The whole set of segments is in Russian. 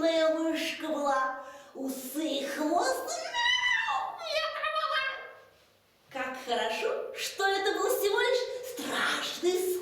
умная мышка была, усы и хвост. Как хорошо, что это был всего лишь страшный сон.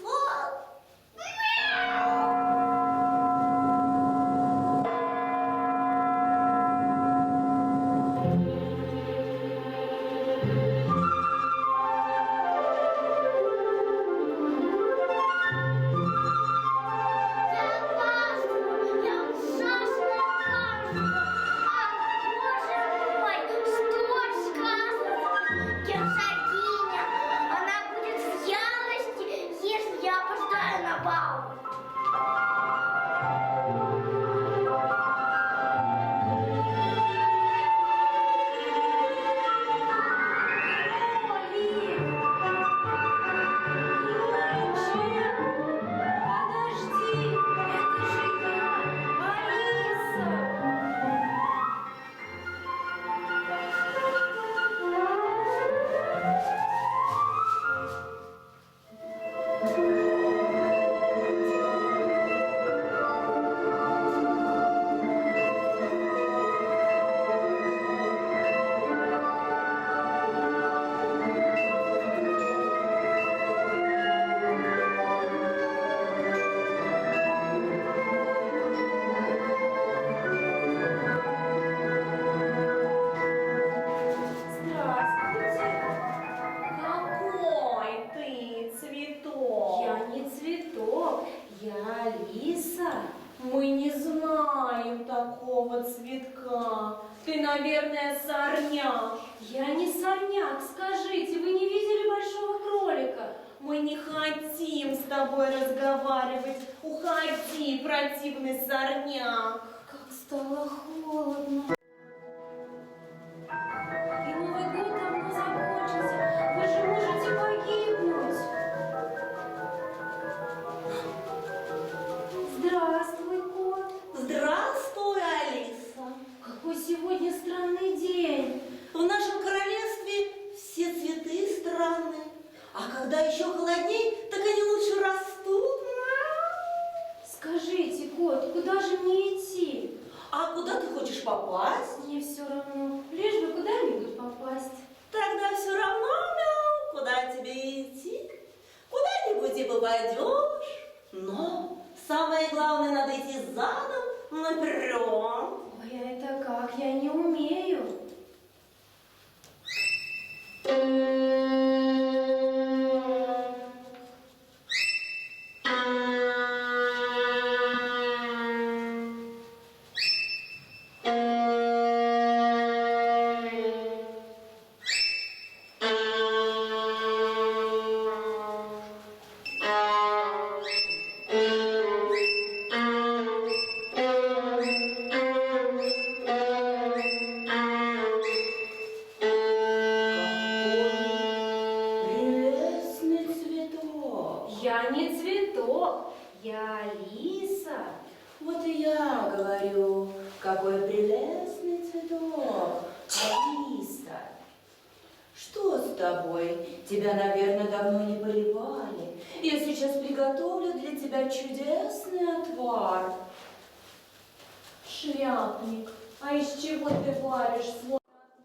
Мы не знаем такого цветка. Ты, наверное, сорняк. Я не сорняк. Скажите, вы не видели большого кролика? Мы не хотим с тобой разговаривать. Уходи, противный сорняк. Как стало холодно. И Новый год давно закончился. Вы же можете погибнуть. Здравствуй, кот. Здравствуй, Алиса. Какой сегодня странный день. В нашем королевстве все цветы странные. А когда еще холодней, так они лучше растут. Скажите, кот, куда же мне идти? А куда ты хочешь попасть? Мне все равно. Лишь бы куда-нибудь попасть. Тогда все равно, мяу, куда тебе идти. Куда-нибудь и попадешь. Но самое главное, надо идти задом наперед. Ой, а это как? Я не умею. Я не цветок, я Алиса. Вот и я говорю, какой прелестный цветок. Алиса, что с тобой? Тебя, наверное, давно не поливали. Я сейчас приготовлю для тебя чудесный отвар. Шляпник, а из чего ты варишь свой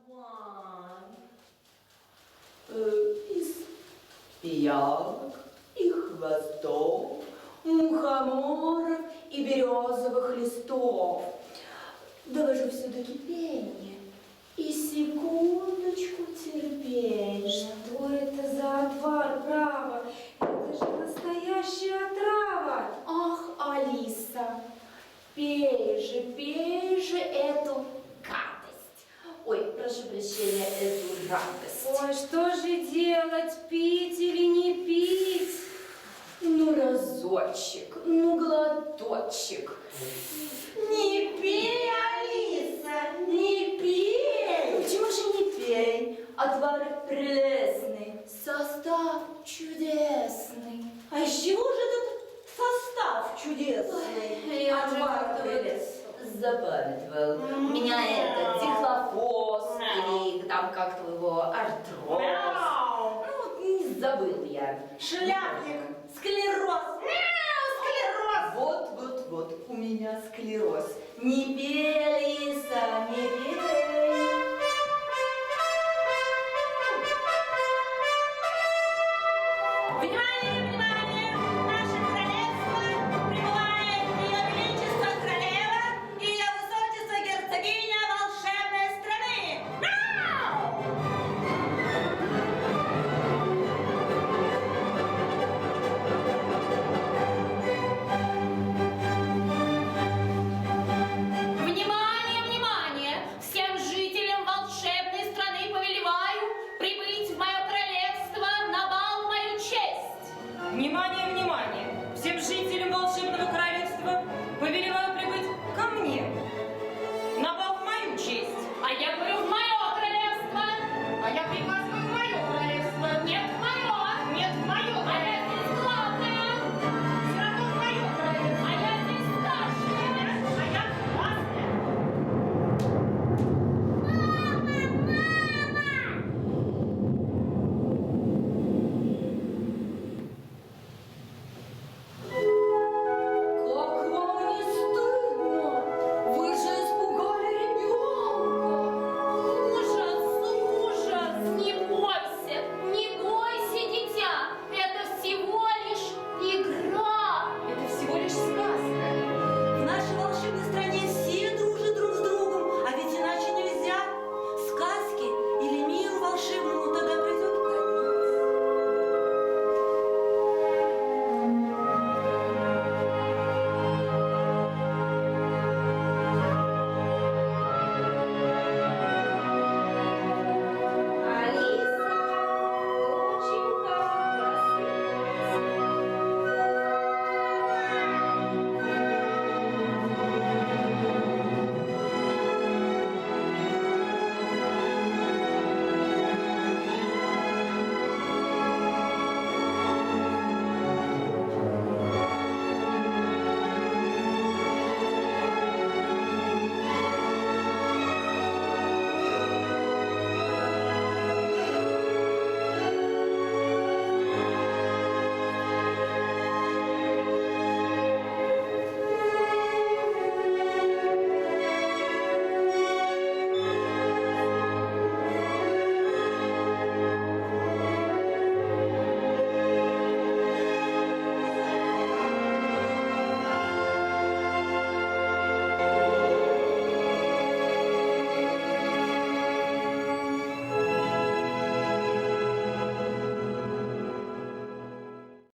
отвар? Из ягод и хвостов, мухоморов и березовых листов. Довожу все до кипения. И секундочку терпения. Что это за отвар, право? Это же настоящая отрава. Ах, Алиса, пей же эту гадость. Ой, прошу прощения, эту радость. Ой, что же делать, пить или не пить? Ну, разочек, ну, глоточек. Не пей, Алиса, не пей. Почему же не пей? Отвар прелестный, состав чудесный. А из чего же этот состав чудесный? Я Отвар прелестный. Запамятовал. У меня это дихлофос или там как-то его артроз. Ну, не забыл я. Шляпник, склероз. Склероз. Вот, у меня склероз. Не пей, Лиса, не пей. Внимание, внимание! В наше королевство прибывает Ее Величество Королева и Ее Высочество Герцогиня волшебной страны! Мяу! Внимание, внимание! Всем жителям волшебной страны повелеваю прибыть в мое королевство на бал в мою честь! Внимание, внимание! Всем жителям волшебного королевства